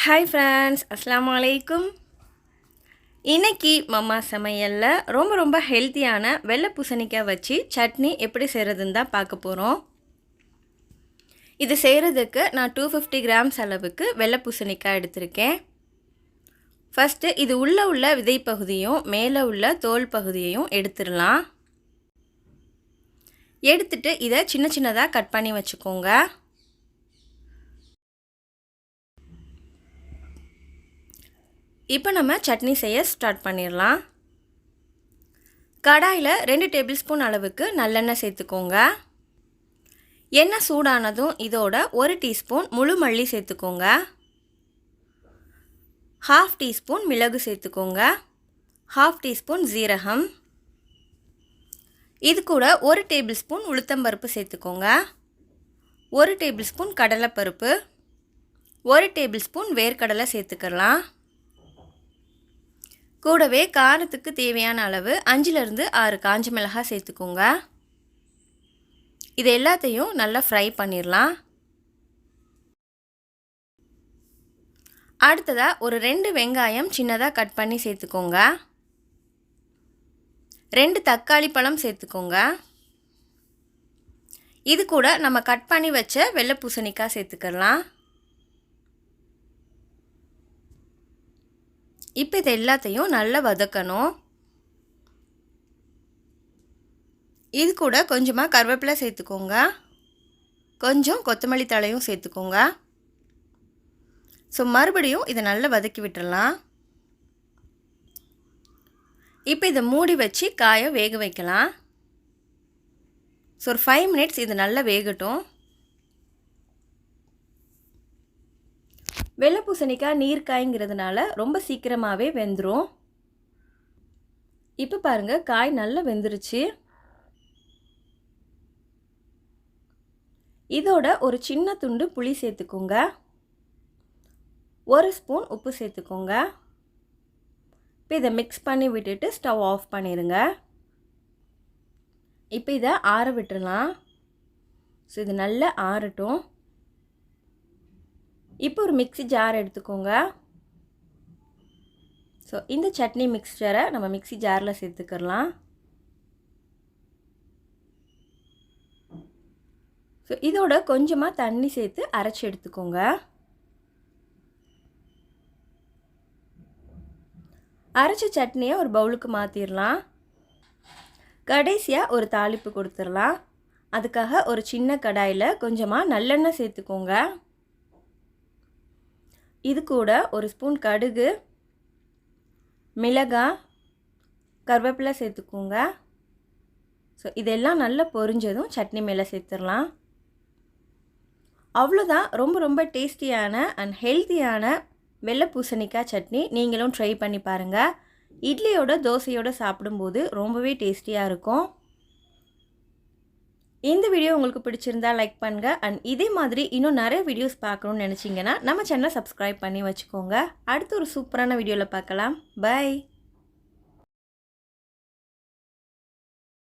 Hi friends, Assalamu alaikum. இன்னைக்கு mamma சமையல்ல ரொம்ப ஹெல்தியான வெள்ளை பூசணிக்காய் வச்சு சட்னி எப்படி செய்யறதுன்னு தான் பார்க்க போறோம். இது செய்யறதுக்கு நான் 250 grams அளவுக்கு வெள்ளை பூசணிக்காய் எடுத்துர்க்கேன். ஃபர்ஸ்ட் இது உள்ள விதை பகுதியும் மேலே உள்ள தோல் பகுதியையும் எடுத்துறலாம். எடுத்துட்டு இத சின்னதா கட் பண்ணி வச்சுக்கோங்க. இப்போ நம்ம சட்னி செய்ய ஸ்டார்ட் பண்ணிரலாம். கடாயில 2 டேபிள்ஸ்பூன் அளவுக்கு நல்லெண்ணெய் சேர்த்துக்கோங்க. எண்ணெய் சூடானதும் இதோட 1 டீஸ்பூன் முழு மல்லி சேர்த்துக்கோங்க. 1/2 டீஸ்பூன் மிளகு சேர்த்துக்கோங்க. 1/2 டீஸ்பூன் ஜீரகம். இது கூட 1 டேபிள்ஸ்பூன் உளுத்தம்பருப்பு சேர்த்துக்கோங்க. 1 டேபிள்ஸ்பூன் கடலைப்பருப்பு. 1 டேபிள்ஸ்பூன் வேர்க்கடலை சேர்த்துக்கலாம். கூடவே காரத்துக்கு தேவையான அளவு 5 லிருந்து 6 காஞ்ச மிளகாய் சேர்த்துக்கோங்க. இது எல்லாத்தையும் நல்லா ஃப்ரை பண்ணிரலாம். அடுத்ததா ஒரு 2 வெங்காயம் சின்னதா கட் பண்ணி சேர்த்துக்கோங்க. 2 தக்காளி பழம் சேர்த்துக்கோங்க. இது கூட நம்ம கட் பண்ணி வச்ச வெள்ளை பூசணிக்காய் சேர்த்துக்கலாம். இப்போ இது எல்லாத்தையும் நல்லா வதக்கணும். இது கூட கொஞ்சமா கறிவேப்பிலை சேர்த்துக்கோங்க. கொஞ்சம் கொத்தமல்லி தழையும் சேர்த்துக்கோங்க. மறுபடியும் இதை நல்லா வதக்கி விட்டுறலாம். இப்போ இதை மூடி வச்சு காயை வேக வைக்கலாம். ஒரு 5 minutes இது நல்லா வேகட்டும். வெள்ளை பூசணிக்காய் நீர்க்காய்ங்கிறதுனால ரொம்ப சீக்கிரமாகவே வெந்துடும். இப்போ பாருங்கள், காய் நல்லா வெந்துருச்சு. இதோட ஒரு சின்ன துண்டு புளி சேர்த்துக்கோங்க. 1 ஸ்பூன் உப்பு சேர்த்துக்கோங்க. இப்போ இதை மிக்ஸ் பண்ணி விட்டுட்டு ஸ்டவ் ஆஃப் பண்ணிடுங்க. இப்போ இதை ஆற விட்டுறலாம். இது நல்லா ஆறட்டும். இப்போ ஒரு மிக்ஸி ஜார் எடுத்துக்கோங்க. இந்த சட்னி மிக்ஸ்சரை நம்ம மிக்ஸி ஜாரில் சேர்த்துக்கலாம். இதோட கொஞ்சமாக தண்ணி சேர்த்து அரைச்சி எடுத்துக்கோங்க. அரைச்ச சட்னியை ஒரு பவுலுக்கு மாற்றிடலாம். கடைசியாக ஒரு தாளிப்பு கொடுத்துடலாம். அதுக்காக ஒரு சின்ன கடாயில் கொஞ்சமாக நல்லெண்ணெய் சேர்த்துக்கோங்க. இது கூட ஒரு ஸ்பூன் கடுகு, மிளகாய், கறிவேப்பிலை சேர்த்துக்கோங்க. இதெல்லாம் நல்லா பொரிஞ்சதும் சட்னி மேலே சேர்த்துடலாம். அவ்வளோதான், ரொம்ப டேஸ்டியான அண்ட் ஹெல்த்தியான வெள்ளை பூசணிக்காய் சட்னி. நீங்களும் ட்ரை பண்ணி பாருங்கள். இட்லியோட தோசையோடு சாப்பிடும்போது ரொம்பவே டேஸ்டியாக இருக்கும். இந்த வீடியோ உங்களுக்கு பிடிச்சிருந்தா லைக் பண்ணுங்க. அண்ட் இதே மாதிரி இன்னும் நிறைய வீடியோஸ் பார்க்கணும்னு நினச்சிங்கன்னா நம்ம சேனலை சப்ஸ்கிரைப் பண்ணி வச்சுக்கோங்க. அடுத்து ஒரு சூப்பரான வீடியோவில் பார்க்கலாம். பை.